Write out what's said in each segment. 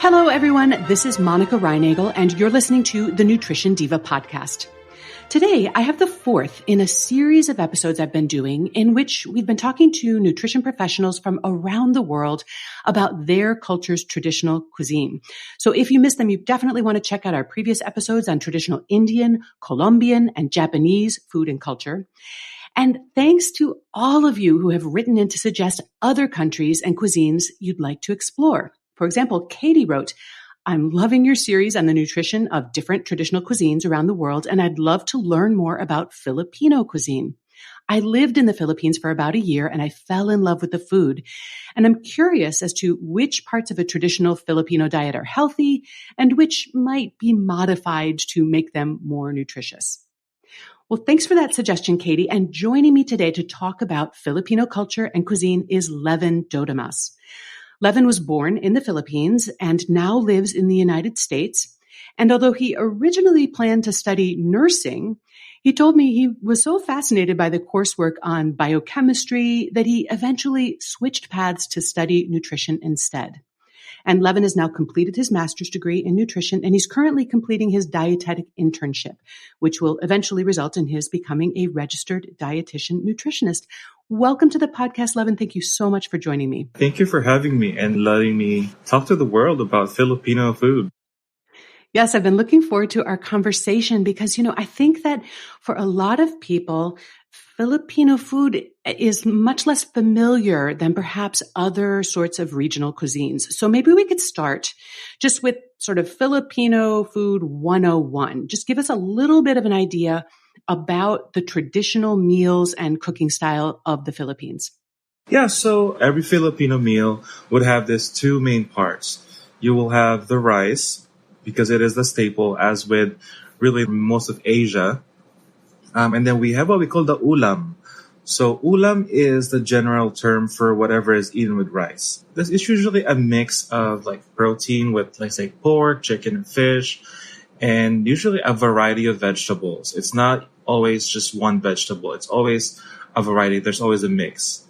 Hello, everyone. This is Monica Reinagel, and you're listening to the Nutrition Diva podcast. Today, I have the fourth in a series of episodes I've been doing in which we've been talking to nutrition professionals from around the world about their culture's traditional cuisine. So if you missed them, you definitely want to check out our previous episodes on traditional Indian, Colombian, and Japanese food and culture. And thanks to all of you who have written in to suggest other countries and cuisines you'd like to explore. For example, Katie wrote, "I'm loving your series on the nutrition of different traditional cuisines around the world, and I'd love to learn more about Filipino cuisine. I lived in the Philippines for about a year, and I fell in love with the food. And I'm curious as to which parts of a traditional Filipino diet are healthy and which might be modified to make them more nutritious." Well, thanks for that suggestion, Katie. And joining me today to talk about Filipino culture and cuisine is Levin Dotimas. Levin was born in the Philippines and now lives in the United States. And although he originally planned to study nursing, he told me he was so fascinated by the coursework on biochemistry that he eventually switched paths to study nutrition instead. And Levin has now completed his master's degree in nutrition, and he's currently completing his dietetic internship, which will eventually result in his becoming a registered dietitian nutritionist. Welcome to the podcast, Levin. Thank you so much for joining me. Thank you for having me and letting me talk to the world about Filipino food. Yes, I've been looking forward to our conversation because, I think that for a lot of people, Filipino food is much less familiar than perhaps other sorts of regional cuisines. So maybe we could start just with sort of Filipino food 101. Just give us a little bit of an idea about the traditional meals and cooking style of the Philippines. Yeah, so every Filipino meal would have these two main parts. You will have the rice, because it is the staple, as with really most of Asia. And then we have what we call the ulam. So ulam is the general term for whatever is eaten with rice. This is usually a mix of like protein with, let's say, pork, chicken, and fish, and usually a variety of vegetables. It's not always just one vegetable. It's always a variety. There's always a mix.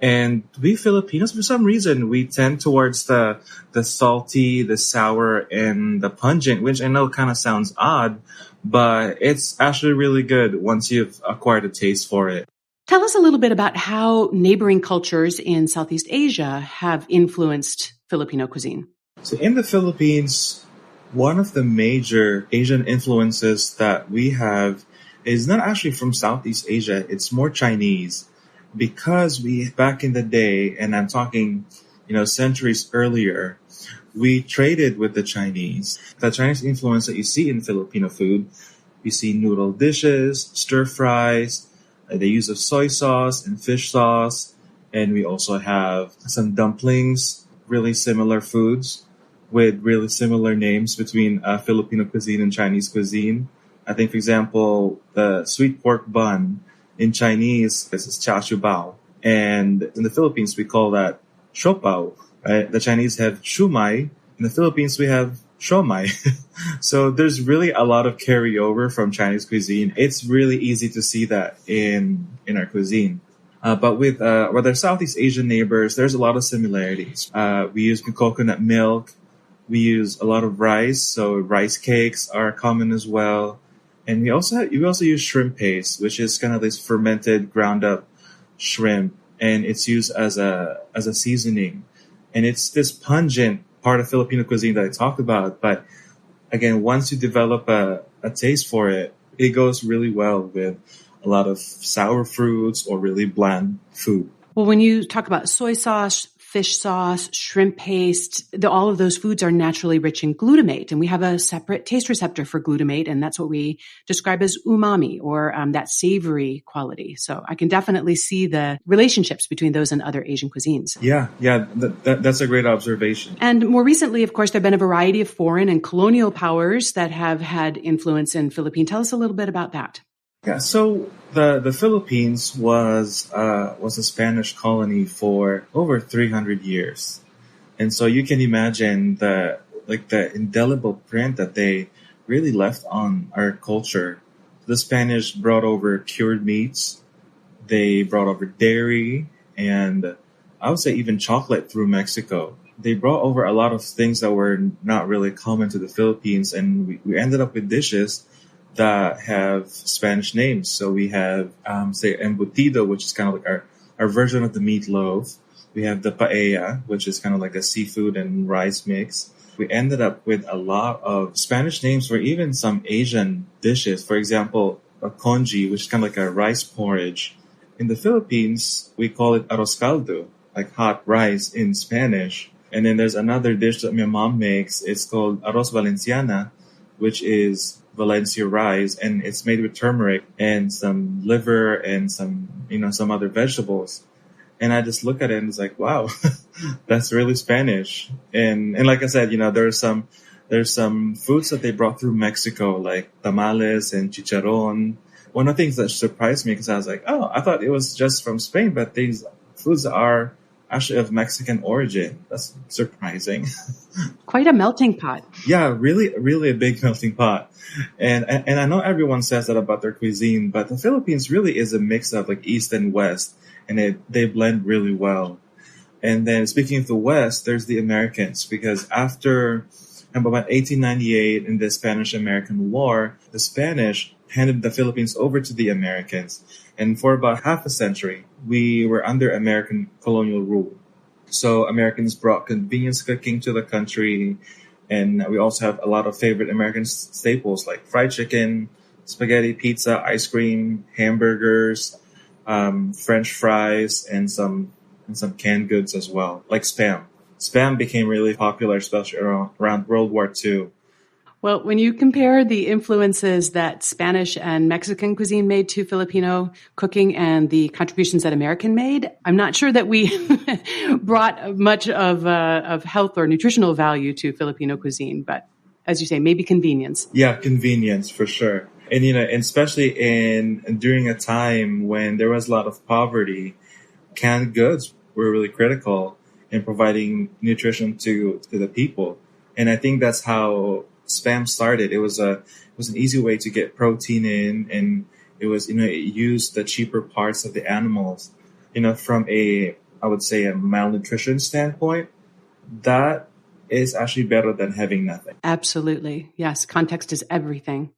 And we Filipinos, for some reason, we tend towards the salty, the sour, and the pungent, which I know kind of sounds odd, but it's actually really good once you've acquired a taste for it. Tell us a little bit about how neighboring cultures in Southeast Asia have influenced Filipino cuisine. So in the Philippines, one of the major Asian influences that we have is not actually from Southeast Asia. It's more Chinese. Because we, back in the day, and I'm talking, centuries earlier, we traded with the Chinese. The Chinese influence that you see in Filipino food, you see noodle dishes, stir fries, the use of soy sauce and fish sauce, and we also have some dumplings, really similar foods with really similar names between Filipino cuisine and Chinese cuisine. I think, for example, the sweet pork bun in Chinese, this is char siu bao. And in the Philippines, we call that siopao. Right? The Chinese have shumai. In the Philippines, we have siomai. So there's really a lot of carryover from Chinese cuisine. It's really easy to see that in our cuisine. But with our Southeast Asian neighbors, there's a lot of similarities. We use coconut milk. We use a lot of rice. So rice cakes are common as well. And we also use shrimp paste, which is kind of this fermented, ground up shrimp, and it's used as a seasoning. And it's this pungent part of Filipino cuisine that I talked about. But again, once you develop a taste for it, it goes really well with a lot of sour fruits or really bland food. Well, when you talk about soy sauce, fish sauce, shrimp paste, all of those foods are naturally rich in glutamate. And we have a separate taste receptor for glutamate. And that's what we describe as umami, or that savory quality. So I can definitely see the relationships between those and other Asian cuisines. Yeah, that's a great observation. And more recently, of course, there have been a variety of foreign and colonial powers that have had influence in Philippines. Tell us a little bit about that. Yeah, so the Philippines was a Spanish colony for over 300 years. And so you can imagine the indelible print that they really left on our culture. The Spanish brought over cured meats, they brought over dairy, and I would say even chocolate through Mexico. they brought over a lot of things that were not really common to the Philippines, and we ended up with dishes that have Spanish names. So we have, say, embutido, which is kind of like our version of the meatloaf. We have the paella, which is kind of like a seafood and rice mix. We ended up with a lot of Spanish names for even some Asian dishes. For example, a congee, which is kind of like a rice porridge. In the Philippines, we call it arroz caldo, like hot rice in Spanish. And then there's another dish that my mom makes. It's called arroz valenciana, which is Valencia rice, and it's made with turmeric and some liver and some other vegetables. And I just look at it and it's like, wow, that's really Spanish. And like I said, there's some foods that they brought through Mexico, like tamales and chicharron. One of the things that surprised me, because I was like, oh, I thought it was just from Spain, but these foods are actually of Mexican origin. That's surprising. Quite a melting pot. Yeah, really, really a big melting pot. And I know everyone says that about their cuisine, but the Philippines really is a mix of like East and West, and they blend really well. And then speaking of the West, there's the Americans, because after about 1898 in the Spanish-American War, the Spanish handed the Philippines over to the Americans. And for about half a century, we were under American colonial rule. So Americans brought convenience cooking to the country. And we also have a lot of favorite American staples like fried chicken, spaghetti, pizza, ice cream, hamburgers, French fries, and some canned goods as well, like Spam. Spam became really popular, especially around World War II. Well, when you compare the influences that Spanish and Mexican cuisine made to Filipino cooking and the contributions that American made, I'm not sure that we brought much of health or nutritional value to Filipino cuisine. But as you say, maybe convenience. Yeah, convenience for sure. And and especially during a time when there was a lot of poverty, canned goods were really critical in providing nutrition to the people. And I think that's how Spam started. It was an easy way to get protein in, and it was, it used the cheaper parts of the animals. From I would say a malnutrition standpoint, that is actually better than having nothing. Absolutely. Yes. Context is everything.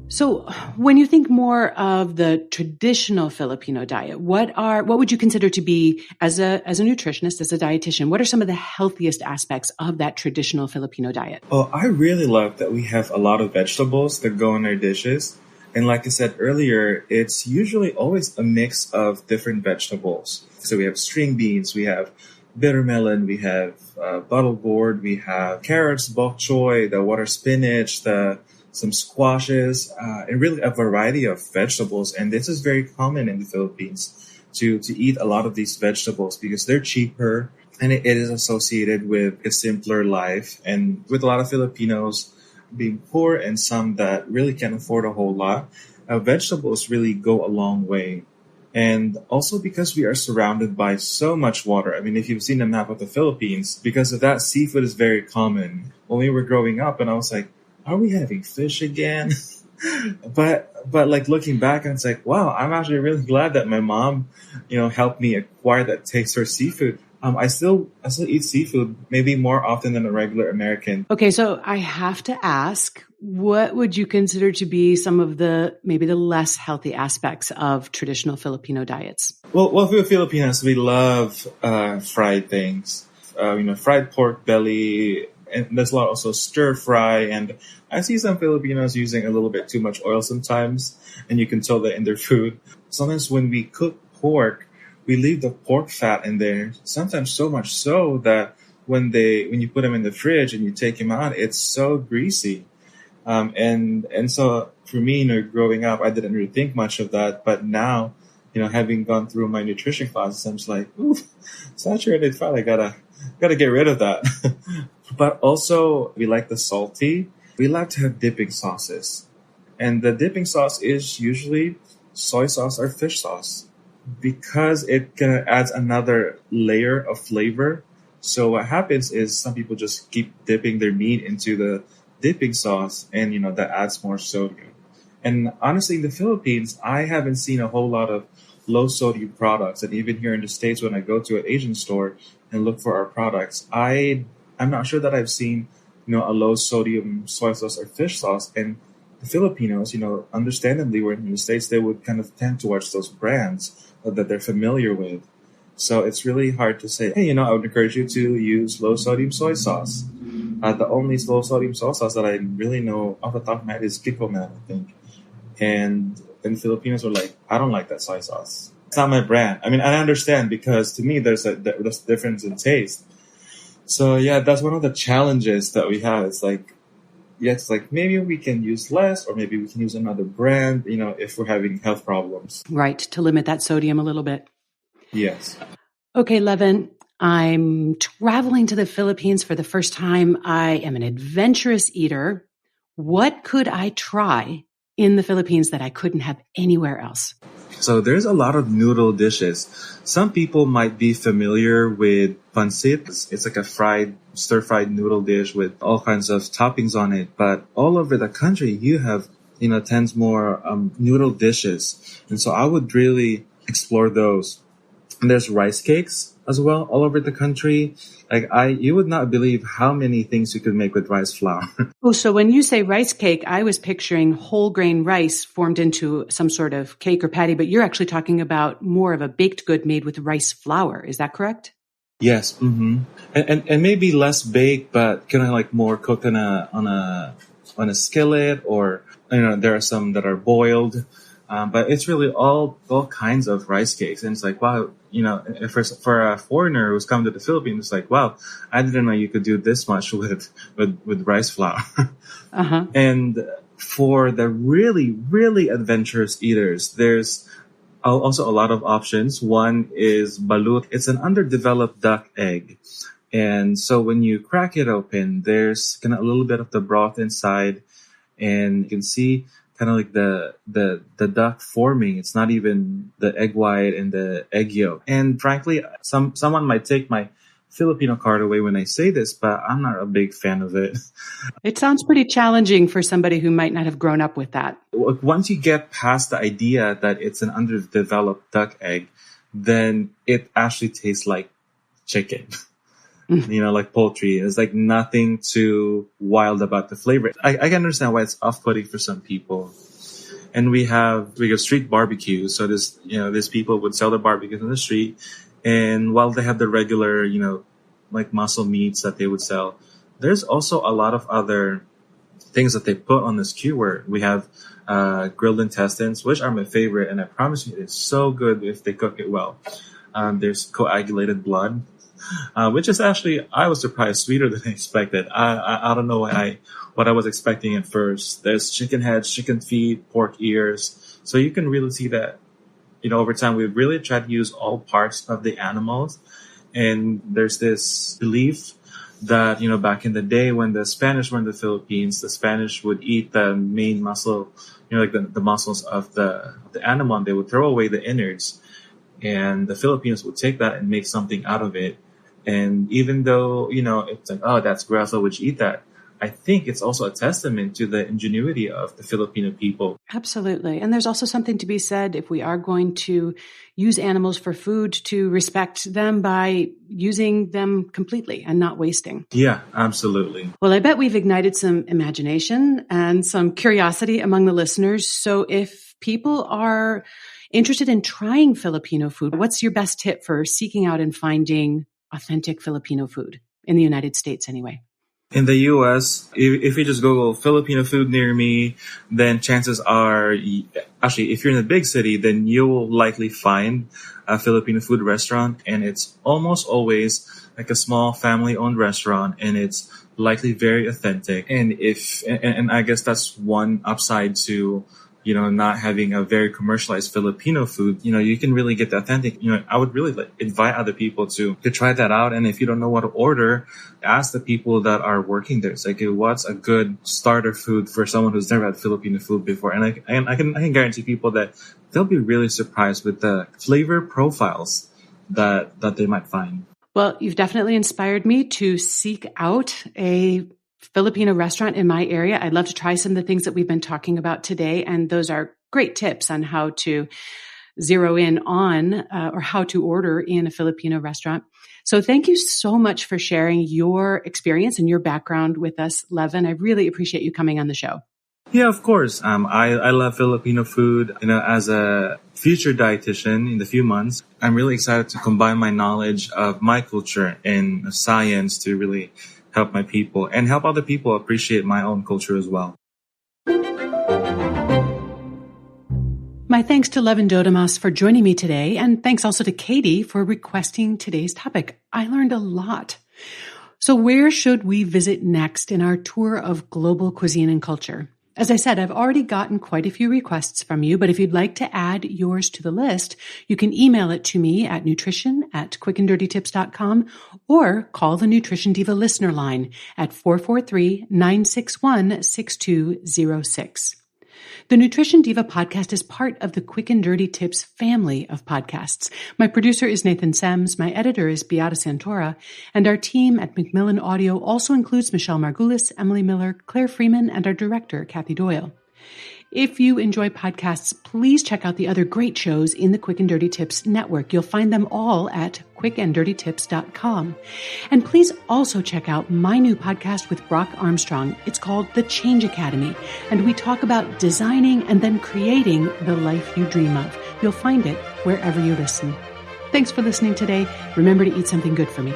So when you think more of the traditional Filipino diet, what would you consider to be, as a nutritionist, as a dietitian, what are some of the healthiest aspects of that traditional Filipino diet? Oh, I really love that we have a lot of vegetables that go in our dishes. And like I said earlier, it's usually always a mix of different vegetables. So we have string beans, we have bitter melon, we have bottle gourd, we have carrots, bok choy, the water spinach, some squashes, and really a variety of vegetables. And this is very common in the Philippines to eat a lot of these vegetables because they're cheaper, and it is associated with a simpler life. And with a lot of Filipinos being poor and some that really can't afford a whole lot, vegetables really go a long way. And also because we are surrounded by so much water. I mean, if you've seen a map of the Philippines, because of that, seafood is very common. When we were growing up, and I was like, are we having fish again? but like looking back, and it's like, wow, I'm actually really glad that my mom, helped me acquire that taste for seafood. I still eat seafood maybe more often than a regular American. Okay, so I have to ask, what would you consider to be some of maybe the less healthy aspects of traditional Filipino diets? Well, for Filipinos, we love fried things. Fried pork belly, and there's a lot also stir fry. And I see some Filipinos using a little bit too much oil sometimes, and you can tell that in their food. Sometimes when we cook pork, we leave the pork fat in there, sometimes so much so that when you put them in the fridge and you take them out, it's so greasy. And so for me, growing up, I didn't really think much of that. But now, having gone through my nutrition classes, I'm just like, ooh, saturated fat, I gotta get rid of that. But also, we like the salty. We like to have dipping sauces. And the dipping sauce is usually soy sauce or fish sauce, because it kind of adds another layer of flavor. So what happens is some people just keep dipping their meat into the dipping sauce, and that adds more sodium. And honestly, in the Philippines, I haven't seen a whole lot of low sodium products. And even here in the States, when I go to an Asian store and look for our products, I'm not sure that I've seen, a low sodium soy sauce or fish sauce. And the Filipinos, understandably, where in the States, they would kind of tend towards those brands that they're familiar with. So it's really hard to say, hey, I would encourage you to use low sodium soy sauce. The only low sodium soy sauce that I really know off the top of my head is Kikoman, I think. And Filipinos were like, I don't like that soy sauce. It's not my brand. I mean, I understand because to me, there's a difference in taste. So yeah, that's one of the challenges that we have. It's like, maybe we can use less or maybe we can use another brand, if we're having health problems. Right, to limit that sodium a little bit. Yes. Okay, Levin, I'm traveling to the Philippines for the first time. I am an adventurous eater. What could I try in the Philippines that I couldn't have anywhere else? So there's a lot of noodle dishes. Some people might be familiar with pancit. It's like a stir-fried noodle dish with all kinds of toppings on it. But all over the country, you have, tons more noodle dishes. And so I would really explore those. And there's rice cakes as well all over the country. You would not believe how many things you could make with rice flour. Oh, so when you say rice cake, I was picturing whole grain rice formed into some sort of cake or patty, but you're actually talking about more of a baked good made with rice flour. Is that correct? Yes. Mm-hmm. And maybe less baked, but kind of like more cooked on a skillet, or there are some that are boiled. But it's really all kinds of rice cakes. And it's like, wow, for a foreigner who's come to the Philippines, it's like, wow, I didn't know you could do this much with rice flour. Uh-huh. And for the really, really adventurous eaters, there's also a lot of options. One is balut. It's an underdeveloped duck egg. And so when you crack it open, there's kind of a little bit of the broth inside, and you can see kind of like the duck forming. It's not even the egg white and the egg yolk. And frankly, someone might take my Filipino card away when I say this, but I'm not a big fan of it. It sounds pretty challenging for somebody who might not have grown up with that. Once you get past the idea that it's an underdeveloped duck egg, then it actually tastes like chicken. Like poultry. It's like nothing too wild about the flavor. I can understand why it's off-putting for some people. And we have street barbecue. So these people would sell their barbecues on the street. And while they have the regular, like muscle meats that they would sell, there's also a lot of other things that they put on the skewer. We have grilled intestines, which are my favorite. And I promise you, it's so good if they cook it well. There's coagulated blood. Which is actually, I was surprised, sweeter than I expected. I don't know what I was expecting at first. There's chicken heads, chicken feet, pork ears. So you can really see that, over time, we've really tried to use all parts of the animals. And there's this belief that, back in the day when the Spanish were in the Philippines, the Spanish would eat the main muscle, like the muscles of the animal, and they would throw away the innards. And the Filipinos would take that and make something out of it. And even though, it's like, oh, that's gross, why would you eat that? I think it's also a testament to the ingenuity of the Filipino people. Absolutely. And there's also something to be said, if we are going to use animals for food, to respect them by using them completely and not wasting. Yeah, absolutely. Well, I bet we've ignited some imagination and some curiosity among the listeners. So if people are interested in trying Filipino food, what's your best tip for seeking out and finding authentic Filipino food in the United States anyway? In the U.S., if you just Google Filipino food near me, then chances are, actually, if you're in a big city, then you will likely find a Filipino food restaurant. And it's almost always like a small family-owned restaurant, and it's likely very authentic. And I guess that's one upside to not having a very commercialized Filipino food. You can really get the authentic. I would really invite other people to try that out. And if you don't know what to order, ask the people that are working there. It's like, what's a good starter food for someone who's never had Filipino food before? And I can guarantee people that they'll be really surprised with the flavor profiles that they might find. Well, you've definitely inspired me to seek out a Filipino restaurant in my area, I'd love to try some of the things that we've been talking about today. And those are great tips on how to zero in on or how to order in a Filipino restaurant. So thank you so much for sharing your experience and your background with us, Levin. I really appreciate you coming on the show. Yeah, of course. I love Filipino food. As a future dietitian in the few months, I'm really excited to combine my knowledge of my culture and science to really help my people and help other people appreciate my own culture as well. My thanks to Levin Dotimas for joining me today, and thanks also to Katie for requesting today's topic. I learned a lot. So where should we visit next in our tour of global cuisine and culture? As I said, I've already gotten quite a few requests from you, but if you'd like to add yours to the list, you can email it to me at nutrition@quickanddirtytips.com or call the Nutrition Diva listener line at 443-961-6206. The Nutrition Diva podcast is part of the Quick and Dirty Tips family of podcasts. My producer is Nathan Sems, my editor is Beata Santora, and our team at Macmillan Audio also includes Michelle Margulis, Emily Miller, Claire Freeman, and our director, Kathy Doyle. If you enjoy podcasts, please check out the other great shows in the Quick and Dirty Tips network. You'll find them all at quickanddirtytips.com. And please also check out my new podcast with Brock Armstrong. It's called The Change Academy, and we talk about designing and then creating the life you dream of. You'll find it wherever you listen. Thanks for listening today. Remember to eat something good for me.